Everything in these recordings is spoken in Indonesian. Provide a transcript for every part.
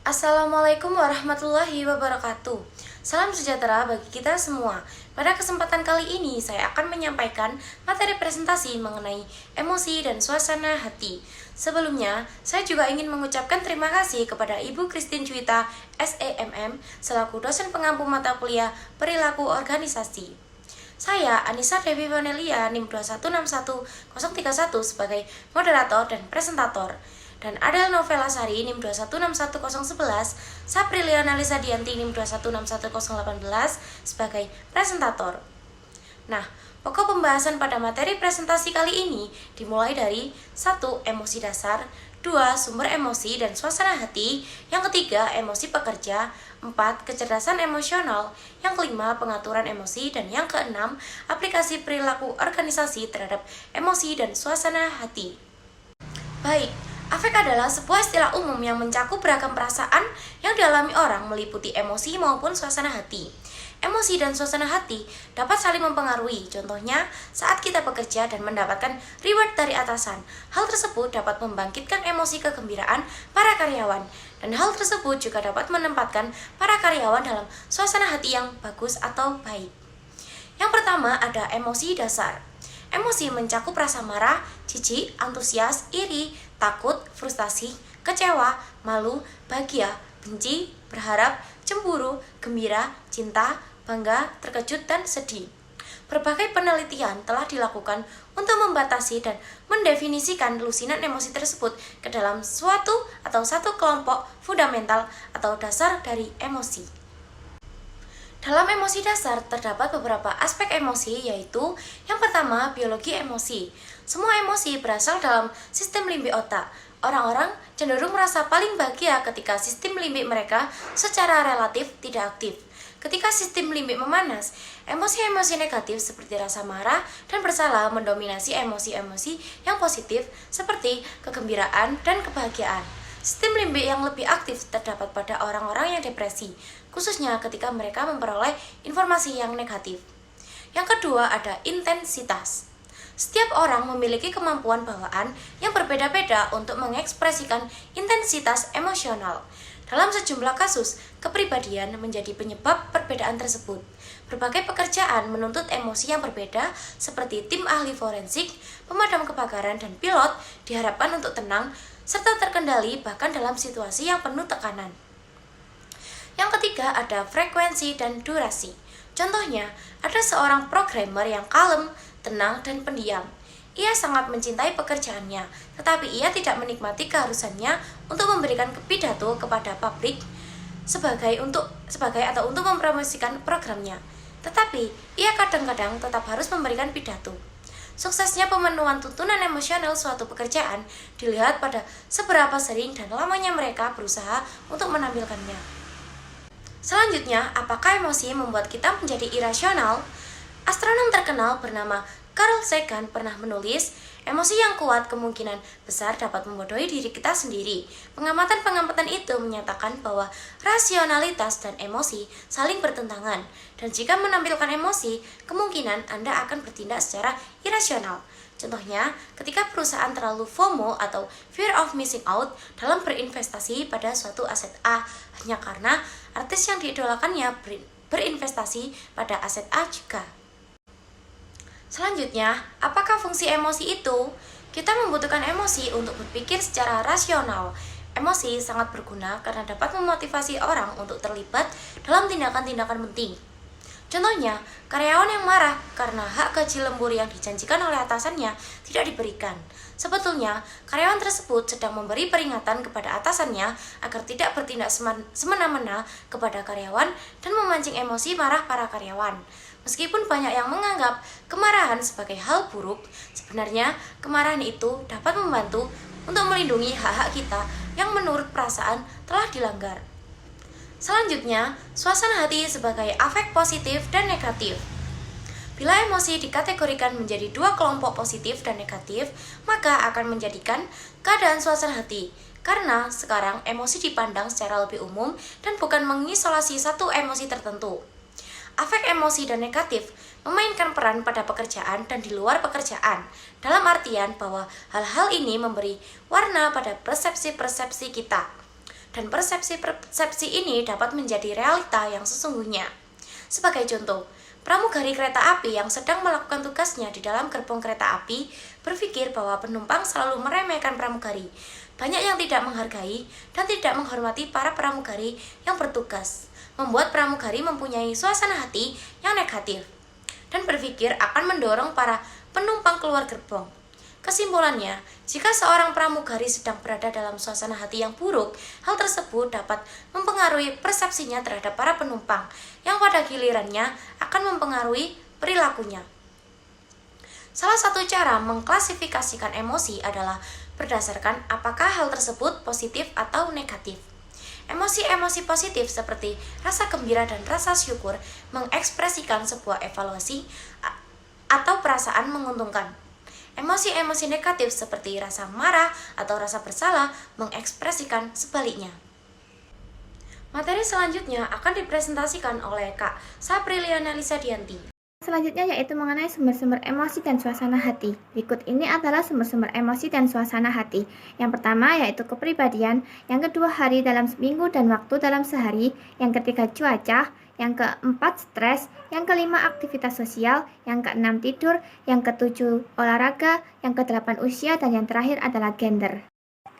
Assalamualaikum warahmatullahi wabarakatuh. Salam sejahtera bagi kita semua. Pada kesempatan kali ini saya akan menyampaikan materi presentasi mengenai emosi dan suasana hati. Sebelumnya, saya juga ingin mengucapkan terima kasih kepada Ibu Christine Juwita, SEMM, selaku dosen pengampu mata kuliah Perilaku Organisasi. Saya, Anissa Dewi Vanelia, NIM 2161031 sebagai moderator dan presentator. Dan Adel Novela Sari, NIM 2161011, Sapriliana Lisa Dianti, NIM 2161018 sebagai presentator. Nah, pokok pembahasan pada materi presentasi kali ini dimulai dari 1. Emosi dasar, 2. Sumber emosi dan suasana hati, yang ketiga emosi pekerja, 4. Kecerdasan emosional, yang kelima pengaturan emosi, dan yang keenam aplikasi perilaku organisasi terhadap emosi dan suasana hati. Baik, afek adalah sebuah istilah umum yang mencakup beragam perasaan yang dialami orang meliputi emosi maupun suasana hati. Emosi dan suasana hati dapat saling mempengaruhi, contohnya saat kita bekerja dan mendapatkan reward dari atasan. Hal tersebut dapat membangkitkan emosi kegembiraan para karyawan, dan hal tersebut juga dapat menempatkan para karyawan dalam suasana hati yang bagus atau baik. Yang pertama ada emosi dasar. Emosi mencakup rasa marah, jijik, antusias, iri, takut, frustasi, kecewa, malu, bahagia, benci, berharap, cemburu, gembira, cinta, bangga, terkejut, dan sedih. Berbagai penelitian telah dilakukan untuk membatasi dan mendefinisikan lusinan emosi tersebut ke dalam suatu atau satu kelompok fundamental atau dasar dari emosi. Dalam emosi dasar terdapat beberapa aspek emosi, yaitu yang pertama biologi emosi. Semua emosi berasal dalam sistem limbik otak. Orang-orang cenderung merasa paling bahagia ketika sistem limbik mereka secara relatif tidak aktif. Ketika sistem limbik memanas, emosi-emosi negatif seperti rasa marah dan bersalah mendominasi emosi-emosi yang positif seperti kegembiraan dan kebahagiaan. Sistem limbik yang lebih aktif terdapat pada orang-orang yang depresi, khususnya ketika mereka memperoleh informasi yang negatif. Yang kedua ada intensitas. Setiap orang memiliki kemampuan bawaan yang berbeda-beda untuk mengekspresikan intensitas emosional. Dalam sejumlah kasus, kepribadian menjadi penyebab perbedaan tersebut. Berbagai pekerjaan menuntut emosi yang berbeda, seperti tim ahli forensik, pemadam kebakaran, dan pilot diharapkan untuk tenang serta terkendali bahkan dalam situasi yang penuh tekanan. Yang ketiga ada frekuensi dan durasi. Contohnya, ada seorang programmer yang kalem, tenang, dan pendiam. Ia sangat mencintai pekerjaannya, tetapi ia tidak menikmati keharusannya untuk memberikan pidato kepada publik sebagai untuk mempromosikan programnya. Tetapi, ia kadang-kadang tetap harus memberikan pidato. Suksesnya pemenuhan tuntunan emosional suatu pekerjaan dilihat pada seberapa sering dan lamanya mereka berusaha untuk menampilkannya. Selanjutnya, apakah emosi membuat kita menjadi irasional? Astronom terkenal bernama Carl Sagan pernah menulis, emosi yang kuat kemungkinan besar dapat membodohi diri kita sendiri. Pengamatan-pengamatan itu menyatakan bahwa rasionalitas dan emosi saling bertentangan, dan jika menampilkan emosi, kemungkinan Anda akan bertindak secara irasional. Contohnya, ketika perusahaan terlalu FOMO atau fear of missing out dalam berinvestasi pada suatu aset A hanya karena artis yang diidolakannya berinvestasi pada aset A juga. Selanjutnya, apakah fungsi emosi itu? Kita membutuhkan emosi untuk berpikir secara rasional. Emosi sangat berguna karena dapat memotivasi orang untuk terlibat dalam tindakan-tindakan penting. Contohnya, karyawan yang marah karena hak gaji lembur yang dijanjikan oleh atasannya tidak diberikan. Sebetulnya, karyawan tersebut sedang memberi peringatan kepada atasannya agar tidak bertindak semena-mena kepada karyawan dan memancing emosi marah para karyawan. Meskipun banyak yang menganggap kemarahan sebagai hal buruk, sebenarnya kemarahan itu dapat membantu untuk melindungi hak-hak kita yang menurut perasaan telah dilanggar. Selanjutnya, suasana hati sebagai afek positif dan negatif. Bila emosi dikategorikan menjadi dua kelompok positif dan negatif, maka akan menjadikan keadaan suasana hati. Karena sekarang emosi dipandang secara lebih umum dan bukan mengisolasi satu emosi tertentu. Afek emosi dan negatif memainkan peran pada pekerjaan dan di luar pekerjaan, dalam artian bahwa hal-hal ini memberi warna pada persepsi-persepsi kita. dan persepsi-persepsi ini dapat menjadi realita yang sesungguhnya. Sebagai contoh, pramugari kereta api yang sedang melakukan tugasnya di dalam gerbong kereta api berpikir bahwa penumpang selalu meremehkan pramugari. Banyak yang tidak menghargai dan tidak menghormati para pramugari yang bertugas, membuat pramugari mempunyai suasana hati yang negatif dan berpikir akan mendorong para penumpang keluar gerbong. Kesimpulannya, jika seorang pramugari sedang berada dalam suasana hati yang buruk, hal tersebut dapat mempengaruhi persepsinya terhadap para penumpang, yang pada gilirannya akan mempengaruhi perilakunya. Salah satu cara mengklasifikasikan emosi adalah berdasarkan apakah hal tersebut positif atau negatif. Emosi-emosi positif seperti rasa gembira dan rasa syukur mengekspresikan sebuah evaluasi atau perasaan menguntungkan. Emosi-emosi negatif seperti rasa marah atau rasa bersalah mengekspresikan sebaliknya. Materi selanjutnya akan dipresentasikan oleh Kak Sapriliana Lisa Dianti. Selanjutnya yaitu mengenai sumber-sumber emosi dan suasana hati. Berikut ini adalah sumber-sumber emosi dan suasana hati. Yang pertama yaitu kepribadian, yang kedua hari dalam seminggu dan waktu dalam sehari, yang ketiga cuaca, yang keempat stres, yang kelima aktivitas sosial, yang keenam tidur, yang ketujuh olahraga, yang kedelapan usia, dan yang terakhir adalah gender.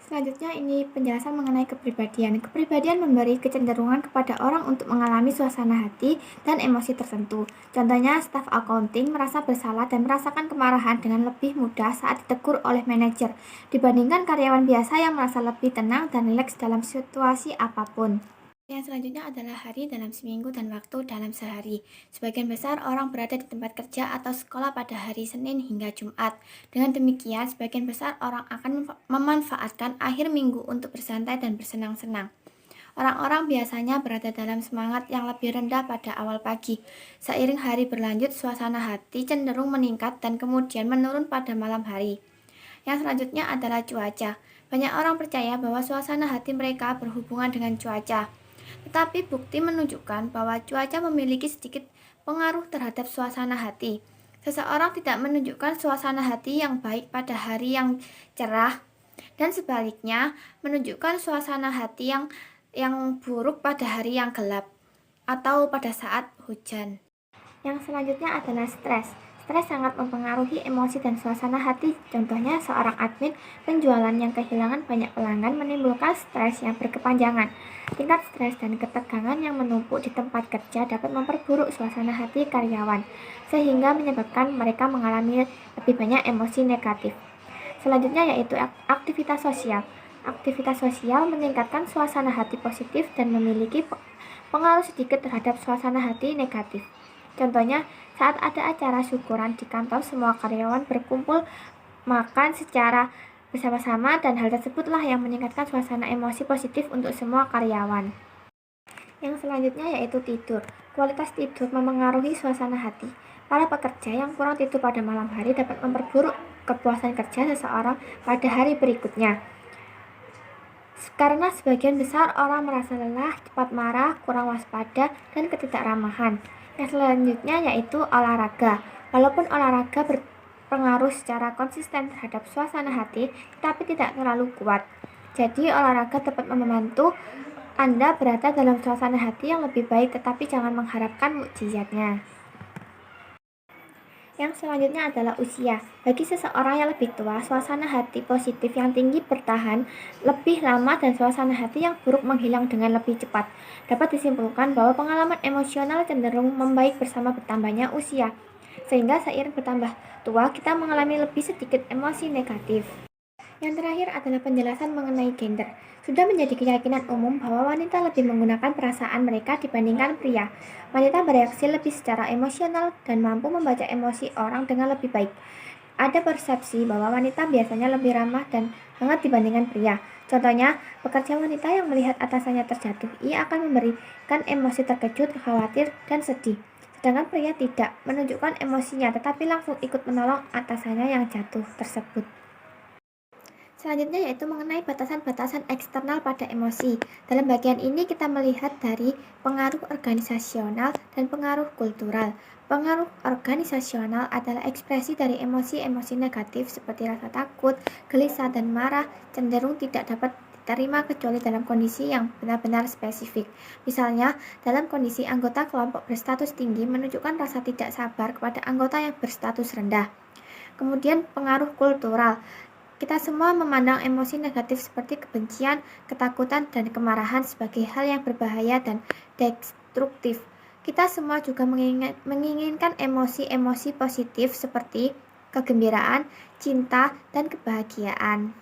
Selanjutnya ini penjelasan mengenai kepribadian. Kepribadian memberi kecenderungan kepada orang untuk mengalami suasana hati dan emosi tertentu. Contohnya, staf accounting merasa bersalah dan merasakan kemarahan dengan lebih mudah saat ditegur oleh manajer dibandingkan karyawan biasa yang merasa lebih tenang dan rileks dalam situasi apapun. Yang selanjutnya adalah hari dalam seminggu dan waktu dalam sehari. Sebagian besar orang berada di tempat kerja atau sekolah pada hari Senin hingga Jumat. Dengan demikian, sebagian besar orang akan memanfaatkan akhir minggu untuk bersantai dan bersenang-senang. Orang-orang biasanya berada dalam semangat yang lebih rendah pada awal pagi. Seiring hari berlanjut, suasana hati cenderung meningkat dan kemudian menurun pada malam hari. Yang selanjutnya adalah cuaca. Banyak orang percaya bahwa suasana hati mereka berhubungan dengan cuaca. Tetapi bukti menunjukkan bahwa cuaca memiliki sedikit pengaruh terhadap suasana hati. Seseorang tidak menunjukkan suasana hati yang baik pada hari yang cerah dan sebaliknya menunjukkan suasana hati yang buruk pada hari yang gelap atau pada saat hujan. Yang selanjutnya adalah stres. Stres sangat mempengaruhi emosi dan suasana hati. Contohnya, seorang admin penjualan yang kehilangan banyak pelanggan menimbulkan stres yang berkepanjangan. Tingkat stres dan ketegangan yang menumpuk di tempat kerja dapat memperburuk suasana hati karyawan, sehingga menyebabkan mereka mengalami lebih banyak emosi negatif. Selanjutnya yaitu aktivitas sosial. Aktivitas sosial meningkatkan suasana hati positif dan memiliki pengaruh sedikit terhadap suasana hati negatif. Contohnya, saat ada acara syukuran di kantor, semua karyawan berkumpul makan secara bersama-sama dan hal tersebutlah yang meningkatkan suasana emosi positif untuk semua karyawan. Yang selanjutnya yaitu tidur. Kualitas tidur memengaruhi suasana hati. Para pekerja yang kurang tidur pada malam hari dapat memperburuk kepuasan kerja seseorang pada hari berikutnya. Karena sebagian besar orang merasa lelah, cepat marah, kurang waspada, dan ketidakramahan. Yang selanjutnya yaitu olahraga. Walaupun olahraga berpengaruh secara konsisten terhadap suasana hati, tetapi tidak terlalu kuat. Jadi olahraga dapat membantu Anda berada dalam suasana hati yang lebih baik, tetapi jangan mengharapkan mukjizatnya. Yang selanjutnya adalah usia. Bagi seseorang yang lebih tua, suasana hati positif yang tinggi bertahan lebih lama dan suasana hati yang buruk menghilang dengan lebih cepat. Dapat disimpulkan bahwa pengalaman emosional cenderung membaik bersama bertambahnya usia, sehingga seiring bertambah tua, kita mengalami lebih sedikit emosi negatif. Yang terakhir adalah penjelasan mengenai gender. Sudah menjadi keyakinan umum bahwa wanita lebih menggunakan perasaan mereka dibandingkan pria. Wanita bereaksi lebih secara emosional dan mampu membaca emosi orang dengan lebih baik. Ada persepsi bahwa wanita biasanya lebih ramah dan hangat dibandingkan pria. Contohnya, pekerja wanita yang melihat atasannya terjatuh, ia akan memberikan emosi terkejut, khawatir, dan sedih. Sedangkan pria tidak menunjukkan emosinya, tetapi langsung ikut menolong atasannya yang jatuh tersebut. Selanjutnya yaitu mengenai batasan-batasan eksternal pada emosi. Dalam bagian ini kita melihat dari pengaruh organisasional dan pengaruh kultural. Pengaruh organisasional adalah ekspresi dari emosi-emosi negatif seperti rasa takut, gelisah, dan marah cenderung tidak dapat diterima kecuali dalam kondisi yang benar-benar spesifik. Misalnya, dalam kondisi anggota kelompok berstatus tinggi menunjukkan rasa tidak sabar kepada anggota yang berstatus rendah. Kemudian, pengaruh kultural. Kita semua memandang emosi negatif seperti kebencian, ketakutan, dan kemarahan sebagai hal yang berbahaya dan destruktif. Kita semua juga menginginkan emosi-emosi positif seperti kegembiraan, cinta, dan kebahagiaan.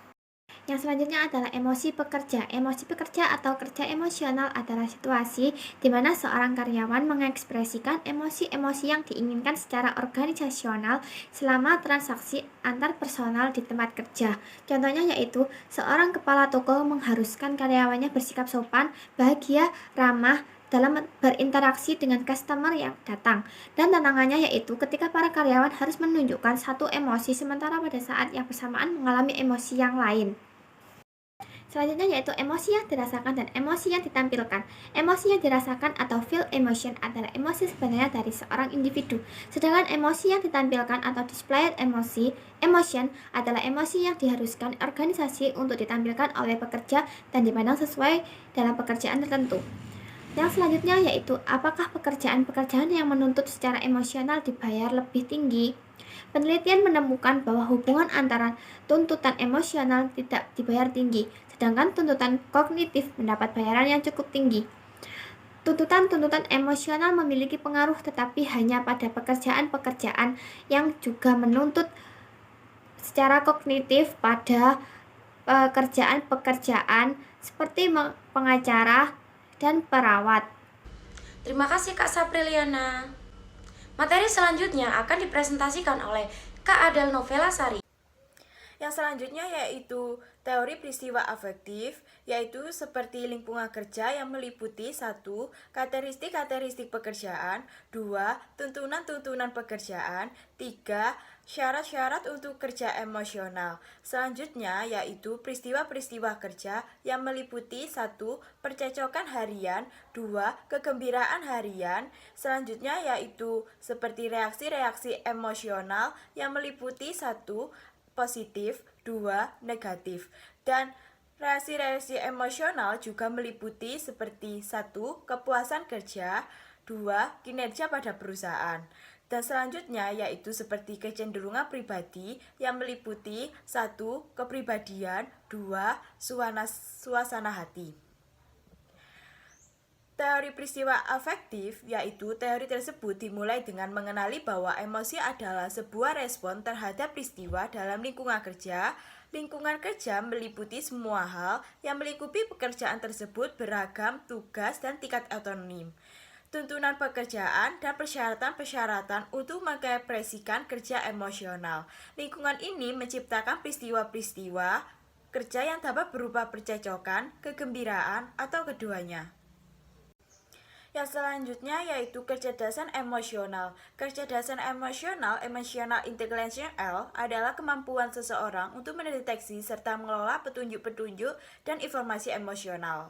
Yang selanjutnya adalah emosi pekerja. Emosi pekerja atau kerja emosional adalah situasi di mana seorang karyawan mengekspresikan emosi-emosi yang diinginkan secara organisasional selama transaksi antar personal di tempat kerja. Contohnya yaitu seorang kepala toko mengharuskan karyawannya bersikap sopan, bahagia, ramah, dalam berinteraksi dengan customer yang datang. Dan tantangannya yaitu ketika para karyawan harus menunjukkan satu emosi sementara pada saat yang bersamaan mengalami emosi yang lain. Selanjutnya yaitu emosi yang dirasakan dan emosi yang ditampilkan. Emosi yang dirasakan atau feel emotion adalah emosi sebenarnya dari seorang individu. Sedangkan emosi yang ditampilkan atau displayed emotion adalah emosi yang diharuskan organisasi untuk ditampilkan oleh pekerja dan dipandang sesuai dalam pekerjaan tertentu. Yang selanjutnya yaitu apakah pekerjaan-pekerjaan yang menuntut secara emosional dibayar lebih tinggi? Penelitian menemukan bahwa hubungan antara tuntutan emosional tidak dibayar tinggi, sedangkan tuntutan kognitif mendapat bayaran yang cukup tinggi. Tuntutan-tuntutan emosional memiliki pengaruh tetapi hanya pada pekerjaan-pekerjaan yang juga menuntut secara kognitif pada pekerjaan-pekerjaan seperti pengacara dan perawat. Terima kasih Kak Sapriliana. Materi selanjutnya akan dipresentasikan oleh Kak Adel Novela Sari. Yang selanjutnya yaitu teori peristiwa afektif, yaitu seperti lingkungan kerja yang meliputi 1. Karakteristik-karakteristik pekerjaan, 2. Tuntunan-tuntunan pekerjaan, 3. Syarat-syarat untuk kerja emosional. Selanjutnya yaitu peristiwa-peristiwa kerja yang meliputi 1. Percecokan harian, 2. Kegembiraan harian. Selanjutnya yaitu seperti reaksi-reaksi emosional yang meliputi 1. Positif, 2. Negatif. Dan reaksi-reaksi emosional juga meliputi seperti 1. Kepuasan kerja, 2. Kinerja pada perusahaan. Dan selanjutnya yaitu seperti kecenderungan pribadi yang meliputi 1. Kepribadian, 2. Suasana hati. Teori peristiwa afektif, yaitu teori tersebut dimulai dengan mengenali bahwa emosi adalah sebuah respon terhadap peristiwa dalam lingkungan kerja. Lingkungan kerja meliputi semua hal yang melingkupi pekerjaan tersebut, beragam tugas dan tingkat otonom, tuntunan pekerjaan, dan persyaratan-persyaratan untuk mengekspresikan kerja emosional. Lingkungan ini menciptakan peristiwa-peristiwa kerja yang dapat berupa percecokan, kegembiraan, atau keduanya. Yang selanjutnya yaitu kecerdasan emosional. Kecerdasan emosional, emotional intelligence adalah kemampuan seseorang untuk mendeteksi serta mengelola petunjuk-petunjuk dan informasi emosional.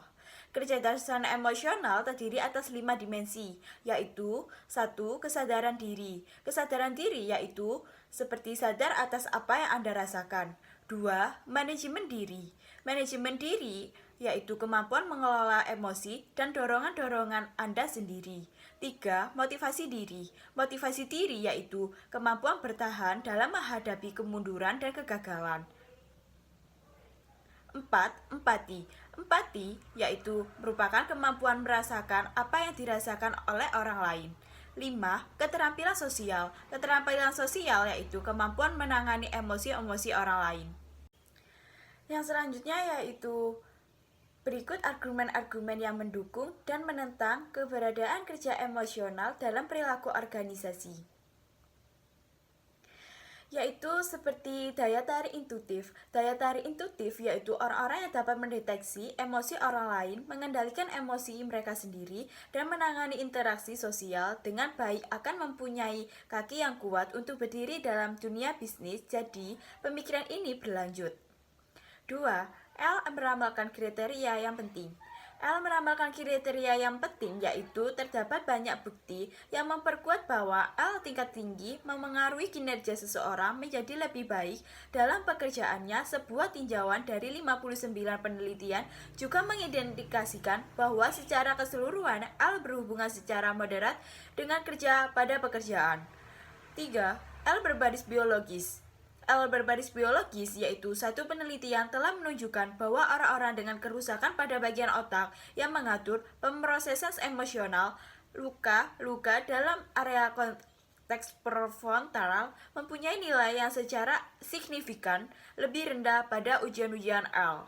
Kecerdasan emosional terdiri atas 5 dimensi, yaitu 1. Kesadaran diri. Kesadaran diri yaitu seperti sadar atas apa yang Anda rasakan. 2. Manajemen diri. Manajemen diri yaitu kemampuan mengelola emosi dan dorongan-dorongan Anda sendiri. 3. Motivasi diri. Motivasi diri yaitu kemampuan bertahan dalam menghadapi kemunduran dan kegagalan. 4. Empati. Empati yaitu merupakan kemampuan merasakan apa yang dirasakan oleh orang lain. 5. Keterampilan sosial. Keterampilan sosial yaitu kemampuan menangani emosi-emosi orang lain. Yang selanjutnya yaitu berikut argumen-argumen yang mendukung dan menentang keberadaan kerja emosional dalam perilaku organisasi, yaitu seperti daya tarik intuitif. Daya tarik intuitif yaitu orang-orang yang dapat mendeteksi emosi orang lain, mengendalikan emosi mereka sendiri, dan menangani interaksi sosial dengan baik akan mempunyai kaki yang kuat untuk berdiri dalam dunia bisnis. Jadi, pemikiran ini berlanjut. 2. L meramalkan kriteria yang penting. L meramalkan kriteria yang penting, yaitu terdapat banyak bukti yang memperkuat bahwa L tingkat tinggi memengaruhi kinerja seseorang menjadi lebih baik dalam pekerjaannya. Sebuah tinjauan dari 59 penelitian juga mengindikasikan bahwa secara keseluruhan L berhubungan secara moderat dengan kerja pada pekerjaan. 3. L berbaris biologis. L berbaris biologis yaitu satu penelitian telah menunjukkan bahwa orang-orang dengan kerusakan pada bagian otak yang mengatur pemrosesan emosional, luka dalam area konteks prefrontal mempunyai nilai yang secara signifikan lebih rendah pada ujian-ujian L.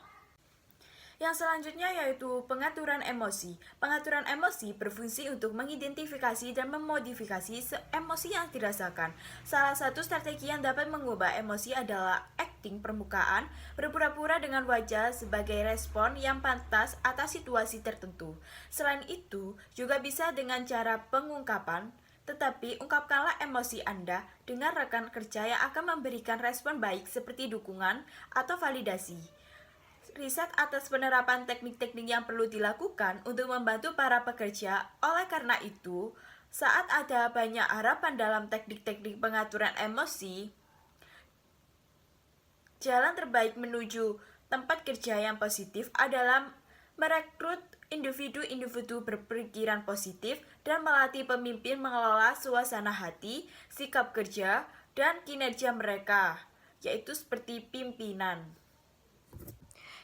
Yang selanjutnya yaitu pengaturan emosi. Pengaturan emosi berfungsi untuk mengidentifikasi dan memodifikasi emosi yang dirasakan. Salah satu strategi yang dapat mengubah emosi adalah acting permukaan, berpura-pura dengan wajah sebagai respon yang pantas atas situasi tertentu. Selain itu, juga bisa dengan cara pengungkapan. Tetapi ungkapkanlah emosi Anda dengan rekan kerja yang akan memberikan respon baik seperti dukungan atau validasi. Riset atas penerapan teknik-teknik yang perlu dilakukan untuk membantu para pekerja. Oleh karena itu, saat ada banyak harapan dalam teknik-teknik pengaturan emosi, jalan terbaik menuju tempat kerja yang positif adalah merekrut individu-individu berpikiran positif dan melatih pemimpin mengelola suasana hati, sikap kerja, dan kinerja mereka, yaitu seperti pimpinan.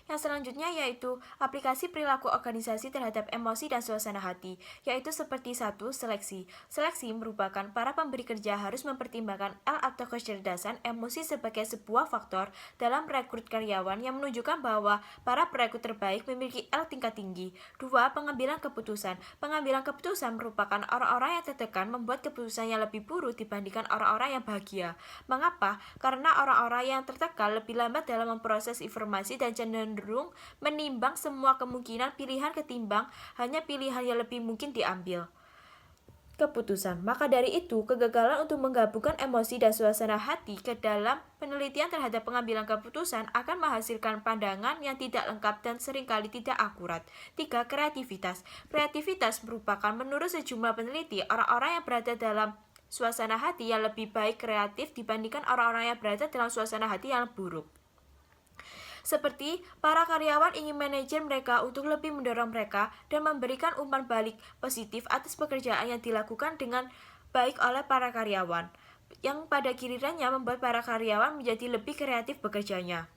Yang selanjutnya yaitu aplikasi perilaku organisasi terhadap emosi dan suasana hati, yaitu seperti 1. Seleksi. Seleksi merupakan para pemberi kerja harus mempertimbangkan L atau kecerdasan emosi sebagai sebuah faktor dalam rekrut karyawan yang menunjukkan bahwa para perekrut terbaik memiliki L tingkat tinggi. 2. Pengambilan keputusan. Pengambilan keputusan merupakan orang-orang yang tertekan membuat keputusan yang lebih buruk dibandingkan orang-orang yang bahagia. Mengapa? Karena orang-orang yang tertekan lebih lambat dalam memproses informasi dan cenderung menimbang semua kemungkinan pilihan ketimbang hanya pilihan yang lebih mungkin diambil keputusan. Maka dari itu, kegagalan untuk menggabungkan emosi dan suasana hati ke dalam penelitian terhadap pengambilan keputusan akan menghasilkan pandangan yang tidak lengkap dan seringkali tidak akurat. 3. Kreativitas. Kreativitas merupakan menurut sejumlah peneliti orang-orang yang berada dalam suasana hati yang lebih baik kreatif dibandingkan orang-orang yang berada dalam suasana hati yang buruk. Seperti para karyawan ingin manajer mereka untuk lebih mendorong mereka dan memberikan umpan balik positif atas pekerjaan yang dilakukan dengan baik oleh para karyawan, yang pada gilirannya membuat para karyawan menjadi lebih kreatif bekerjanya.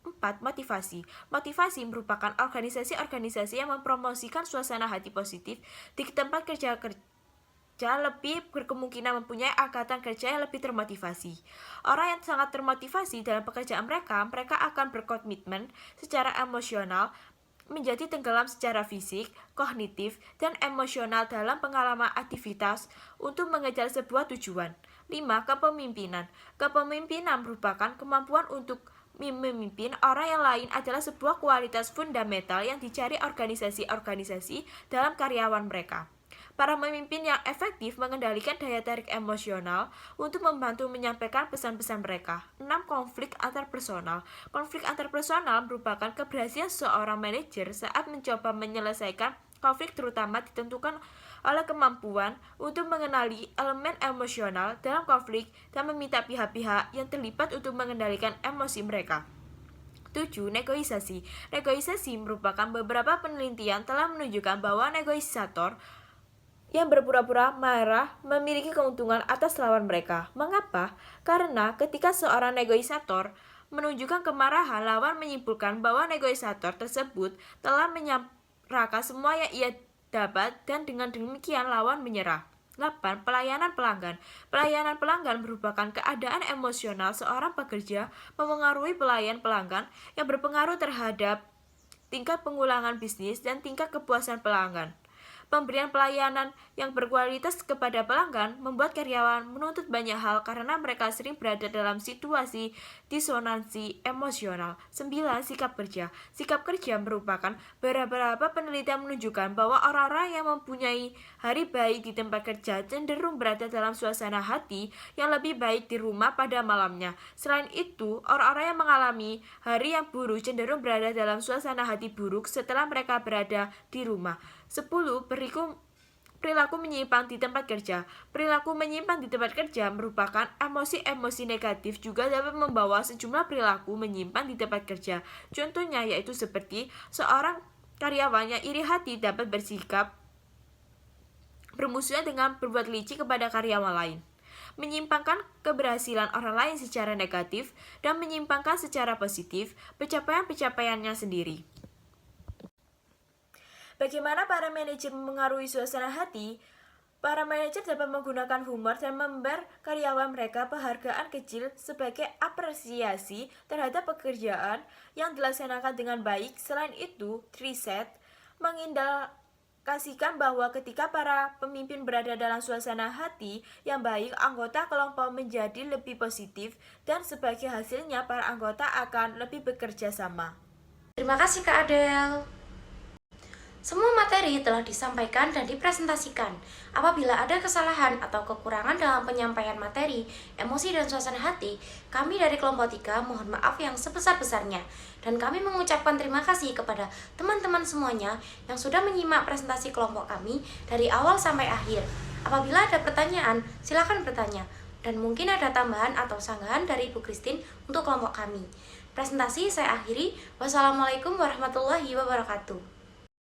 4. Motivasi. Motivasi merupakan organisasi-organisasi yang mempromosikan suasana hati positif di tempat kerja lebih berkemungkinan mempunyai angkatan kerja yang lebih termotivasi. Orang yang sangat termotivasi dalam pekerjaan mereka akan berkomitmen secara emosional, menjadi tenggelam secara fisik, kognitif, dan emosional dalam pengalaman aktivitas untuk mengejar sebuah tujuan. 5. Kepemimpinan. Kepemimpinan merupakan kemampuan untuk memimpin orang yang lain adalah sebuah kualitas fundamental yang dicari organisasi-organisasi dalam karyawan mereka. Para pemimpin yang efektif mengendalikan daya tarik emosional untuk membantu menyampaikan pesan-pesan mereka. 6. Konflik antarpersonal. Konflik antarpersonal merupakan keberhasilan seorang manajer saat mencoba menyelesaikan konflik, terutama ditentukan oleh kemampuan untuk mengenali elemen emosional dalam konflik dan meminta pihak-pihak yang terlibat untuk mengendalikan emosi mereka. 7. Negosiasi. Negosiasi merupakan beberapa penelitian telah menunjukkan bahwa negosiator yang berpura-pura marah memiliki keuntungan atas lawan mereka. Mengapa? Karena ketika seorang negosiator menunjukkan kemarahan, lawan menyimpulkan bahwa negosiator tersebut telah menyerahkan semua yang ia dapat dan dengan demikian lawan menyerah. 8. Pelayanan pelanggan. Pelayanan pelanggan merupakan keadaan emosional seorang pekerja memengaruhi pelayan pelanggan yang berpengaruh terhadap tingkat pengulangan bisnis dan tingkat kepuasan pelanggan. Pemberian pelayanan yang berkualitas kepada pelanggan membuat karyawan menuntut banyak hal karena mereka sering berada dalam situasi disonansi emosional. 9. Sikap kerja. Sikap kerja merupakan beberapa penelitian menunjukkan bahwa orang-orang yang mempunyai hari baik di tempat kerja cenderung berada dalam suasana hati yang lebih baik di rumah pada malamnya. Selain itu, orang-orang yang mengalami hari yang buruk cenderung berada dalam suasana hati buruk setelah mereka berada di rumah. 10. Perilaku menyimpang di tempat kerja. Perilaku menyimpang di tempat kerja merupakan emosi-emosi negatif juga dapat membawa sejumlah perilaku menyimpang di tempat kerja. Contohnya yaitu seperti seorang karyawan yang iri hati dapat bersikap bermusuhan dengan berbuat licik kepada karyawan lain, menyimpangkan keberhasilan orang lain secara negatif, dan menyimpangkan secara positif pencapaian-pencapaiannya sendiri. Bagaimana para manajer memengaruhi suasana hati? Para manajer dapat menggunakan humor dan memberi karyawan mereka penghargaan kecil sebagai apresiasi terhadap pekerjaan yang dilaksanakan dengan baik. Selain itu, riset mengindikasikan bahwa ketika para pemimpin berada dalam suasana hati yang baik, anggota kelompok menjadi lebih positif dan sebagai hasilnya para anggota akan lebih bekerja sama. Terima kasih Kak Adel. Semua materi telah disampaikan dan dipresentasikan. Apabila ada kesalahan atau kekurangan dalam penyampaian materi, emosi dan suasana hati, kami dari kelompok 3 mohon maaf yang sebesar-besarnya. Dan kami mengucapkan terima kasih kepada teman-teman semuanya yang sudah menyimak presentasi kelompok kami dari awal sampai akhir. Apabila ada pertanyaan, silakan bertanya. Dan mungkin ada tambahan atau sanggahan dari Ibu Christine untuk kelompok kami. Presentasi saya akhiri. Wassalamualaikum warahmatullahi wabarakatuh.